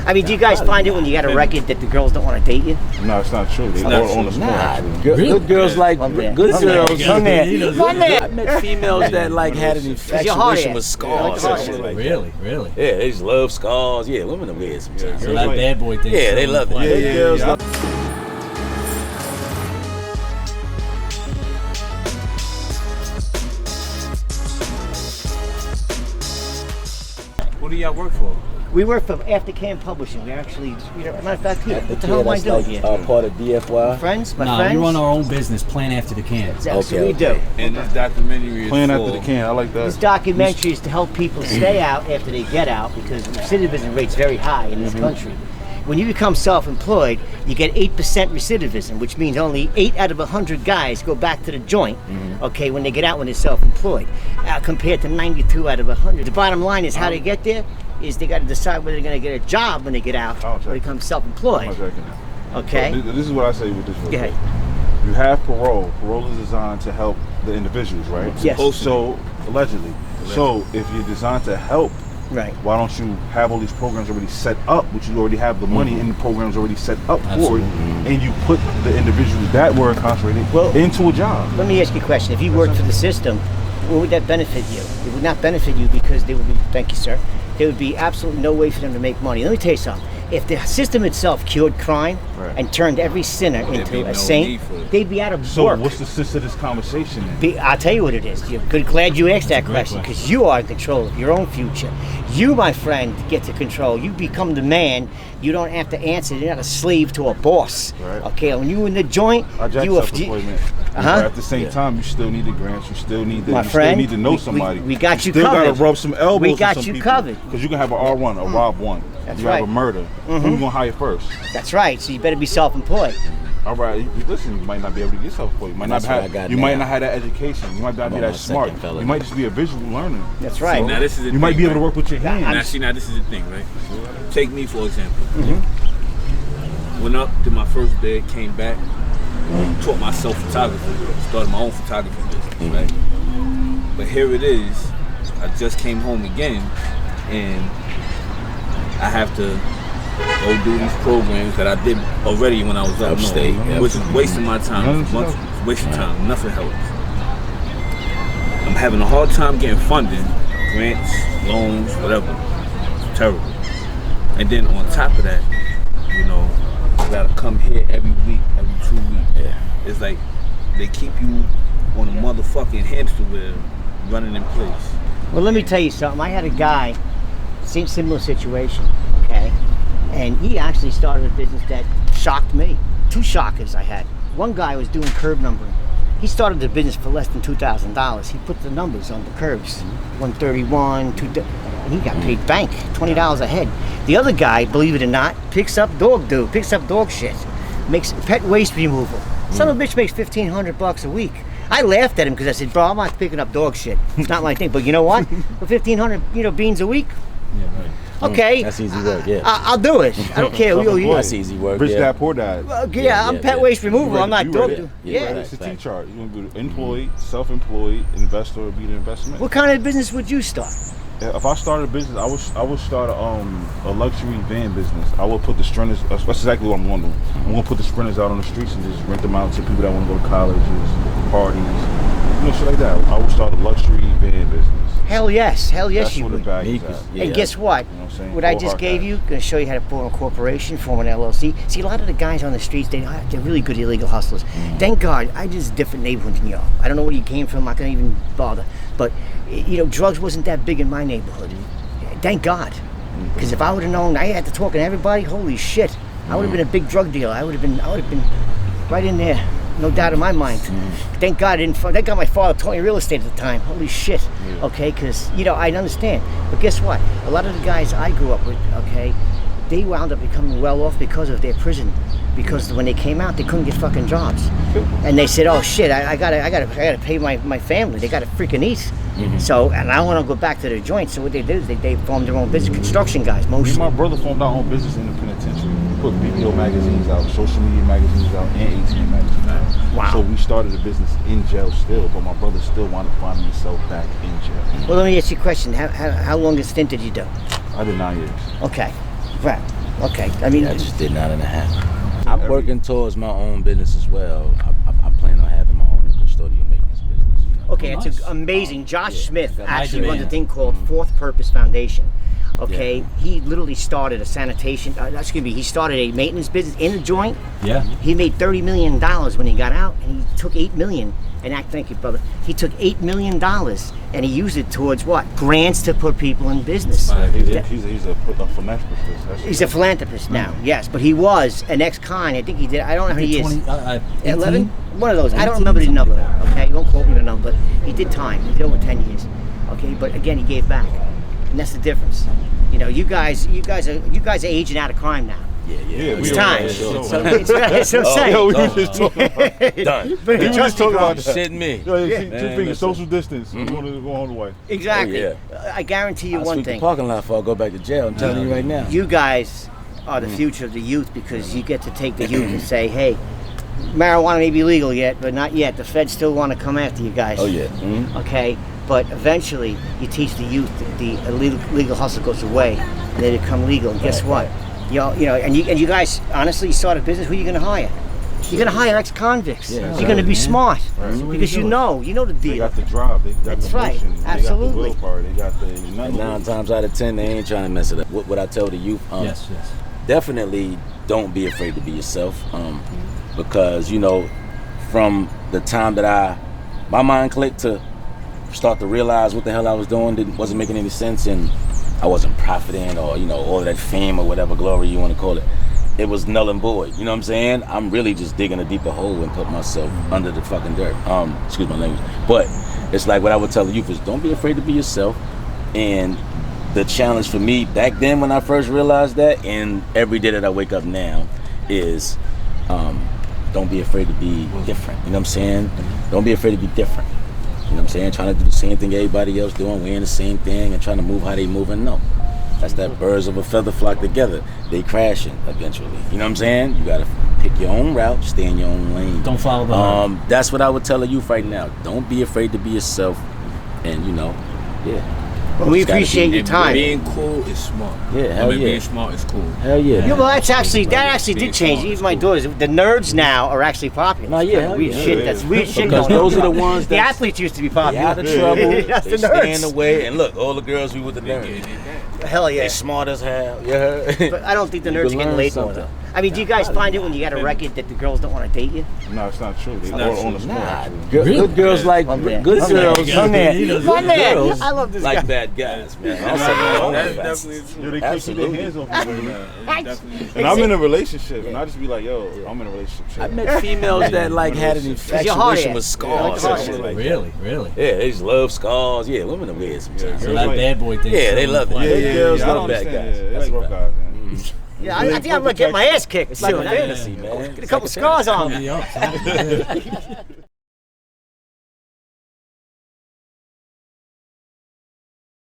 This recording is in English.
I mean, do you guys find it when you got a record that the girls don't want to date you? No, it's not true. They all on the spot. Good girls like good girls. Come there. I met females that like had an infatuation with scars. Really? Yeah, they just love scars. Yeah, women are weird sometimes. So that bad boy thing. Yeah, they love it. Yeah, girls love. What do y'all work for? We work for Aftercam Publishing. We actually, matter of fact, here. What the hell am I doing here? Part of DFY. Friends? My No, friends? we run our own business, Plan After the Can. That's what we do. And this documentary is Playing after the can. I like This that. documentary is to help people stay out after they get out because recidivism rate's very high in this country. When you become self-employed, you get 8% recidivism, which means only 8 out of 100 guys go back to the joint, okay, when they get out when they're self-employed, compared to 92 out of 100. The bottom line is how they get there is they got to decide whether they're going to get a job when they get out or become self-employed. Okay? This is what I say with this. Go ahead. You have parole. Parole is designed to help the individuals, right? Yes. So, allegedly. So, if you're designed to help, right, why don't you have all these programs already set up, which you already have the money in the programs already set up for it, and you put the individuals that were incarcerated into a job? Let me ask you a question. If you worked for the system, what would that benefit you? It would not benefit you because there would be, thank you, sir, there would be absolutely no way for them to make money. Let me tell you something. If the system itself cured crime and turned every sinner into a saint, they'd be out of work. So what's the sense of this conversation then? I'll tell you what it is. You're glad you asked that question because you are in control of your own future. You, my friend, get to control. You become the man. You don't have to answer. You're not a slave to a boss. Right. Okay, when you in the joint, you have But at the same time, you still need the grants. You still need friend, still need to know somebody. We got you still covered. Got to rub some elbows. We got you covered. Because you can have an R1, a Rob 1. That's you right. have a murder. Who you gonna hire first? That's right. So you better be self-employed. All right. Listen, you might not be able to get self-employed. You might not have. You might not have that education. You might not be that smart. You might just be a visual learner. That's right. So, now this is the you might be able to work with your hands. Now this is the thing, right? Take me for example. Went up, did my first bid, came back, taught myself photography, started my own photography business, right? But here it is, I just came home again, and I have to go do these programs that I did already when I was upstate, which is wasting my time, wasting time, nothing helps. I'm having a hard time getting funding, grants, loans, whatever. It's terrible. And then on top of that, you know, you gotta come here every week, every 2 weeks. Yeah. It's like they keep you on a motherfucking hamster wheel running in place. Well, let me tell you something. I had a guy, similar situation, okay? And he actually started a business that shocked me. 2 shockers I had. One guy was doing curb numbering. He started the business for less than $2,000. He put the numbers on the curbs, 131, and he got paid bank, $20 a head. The other guy, believe it or not, picks up dog shit, makes pet waste removal. Son of a bitch makes $1,500 a week. I laughed at him because I said, bro, I'm not picking up dog shit. It's not my thing. But you know what? For 1,500, beans a week. Yeah, right. Okay, that's easy work. Yeah, I'll do it. I don't care. That's easy work. Rich dad, poor dad. I'm pet waste removal. I'm not dog. It's a T-chart. You want to be employed, self-employed, investor, or be the investment. What kind of business would you start? If I started a business, I would start a luxury van business. I would put the sprinters. That's exactly what I'm going to do. I'm going to put the sprinters out on the streets and just rent them out to people that want to go to colleges, parties, shit like that. I would start a luxury van business. Hell yes, That's you where would. the bag is at. And guess what? You know what I'm saying? What I just gave you, going to show you how to form a corporation, form an LLC. See, a lot of the guys on the streets, they're really good illegal hustlers. Thank God, I just a different neighborhood than y'all. I don't know where you came from. I can't even bother. But drugs wasn't that big in my neighborhood. Thank God, because if I would have known, I had to talk to everybody. Holy shit, I would have been a big drug dealer. I would have been right in there. No doubt in my mind. Thank God thank God my father taught me real estate at the time. Holy shit. Okay, because I understand. But guess what? A lot of the guys I grew up with, okay, they wound up becoming well off because of their prison. Because when they came out, they couldn't get fucking jobs, and they said, "Oh shit, I gotta pay my family. They gotta freaking eat." So, and I want to go back to their joint. So what they did is they formed their own business. Construction guys, mostly. Me and my brother formed our own business in the penitentiary. We put BBO magazines out, social media magazines out, and ATM magazines out. Wow. So we started a business in jail still, but my brother still wanted to find himself back in jail. Well, let me ask you a question. How long a stint did you do? I did 9 years. Okay, right. Okay, I mean, I just did 9.5. I'm working towards my own business as well. I plan on having my own custodial maintenance business. okay, Oh, it's nice. Amazing. Josh Smith got actually my runs a demand. thing called Fourth Purpose Foundation. Okay, Yeah. he literally started a sanitation. He started a maintenance business in a joint. Yeah. He made $30 million when he got out, and he took $8 million. Thank you, brother. He took $8 million and he used it towards what? Grants to put people in business. He's a philanthropist. He's a philanthropist now, yes, but he was an ex-con. I think he did. I don't know how many years. 11? One of those. I don't remember the number. Okay, you won't quote me the number, but he did time. He did over 10 years. Okay, but again, he gave back, and that's the difference. You know, you guys are aging out of crime now. Yeah, It's we time. are. So it's so sad. Yo, we were just talking about Done. But we were just talking about that. Shitting me. Yo, Yeah. two fingers, social distance. We want to go on the way. Exactly. Oh, I guarantee you I one sweep thing. the parking lot before I go back to jail. I'm telling you right now. You guys are the future of the youth because you get to take the youth and say, hey, marijuana may be legal yet, but not yet. The feds still want to come after you guys. Oh yeah. Okay? But eventually, you teach the youth that the illegal hustle goes away, and they become legal. And guess what? You know, and you guys honestly start a business. Who are you going to hire? You're going to hire ex-convicts. Yeah, You're going to be man. smart Right. because you know the They deal. got the drive. They got That's the right. motion. Absolutely. They got the willpower. They got the And 9 times out of 10, they ain't trying to mess it up. What I tell the youth? Yes. Definitely don't be afraid to be yourself. Because from the time that my mind clicked to start to realize what the hell I was doing wasn't making any sense, and I wasn't profiting or all of that fame or whatever glory you want to call it. It was null and void. You know what I'm saying? I'm really just digging a deeper hole and put myself under the fucking dirt. Excuse my language. But it's like what I would tell the youth is don't be afraid to be yourself. And the challenge for me back then when I first realized that, and every day that I wake up now, is don't be afraid to be different. You know what I'm saying? Don't be afraid to be different. You know what I'm saying? Trying to do the same thing everybody else doing, wearing the same thing and trying to move how they moving. No. That's that birds of a feather flock together. They crashing eventually. You know what I'm saying? You gotta pick your own route, stay in your own lane. Don't follow the herd. That's what I would tell a youth right now. Don't be afraid to be yourself, and Well, we Just gotta appreciate be- your time. Being cool is smart. Yeah, hell yeah. Being smart is cool. Hell yeah. Yeah, well, that actually did Being change. smart Even is my cool. daughters, the nerds now are actually popular. Nah, It's yeah, kinda hell weird yeah. shit. Yeah. That's weird shit. Because going on. those are the ones the that's- athletes used to be They popular. out of trouble. That's They the stay in nerds. the way, and look, all the girls be with the nerds. Hell yeah. They smart as hell. Yeah. But I don't think the You nerds are can getting learn laid more something. though. I mean, do you guys find it when you got a record that the girls don't want to date you? No, it's not true. They not all true. on the sport. Nah, actually. good girls like My man. good My man. girls. My man. Good My man. girls I love this like guy. bad guys, man. I'll say it all That's that. definitely Yo, true. they can't keep their Absolutely. hands off you. Definitely. And I'm in a relationship, and I just be like, yo, I'm in a relationship. I met females that like had an you're infatuation hard-ass. with Yeah, scars like and shit like that. Really? Yeah, they just love scars. Yeah, women are weird sometimes. So Girls that like- bad boy thing. Yeah, they love it. Like, Yeah, girls I love don't bad understand. guys. Yeah, they That's like a rough fact. guys, man. Yeah, I think I'm gonna get my ass kicked. It's like a soon. fantasy, man. Get a couple scars on me. Somebody else, huh?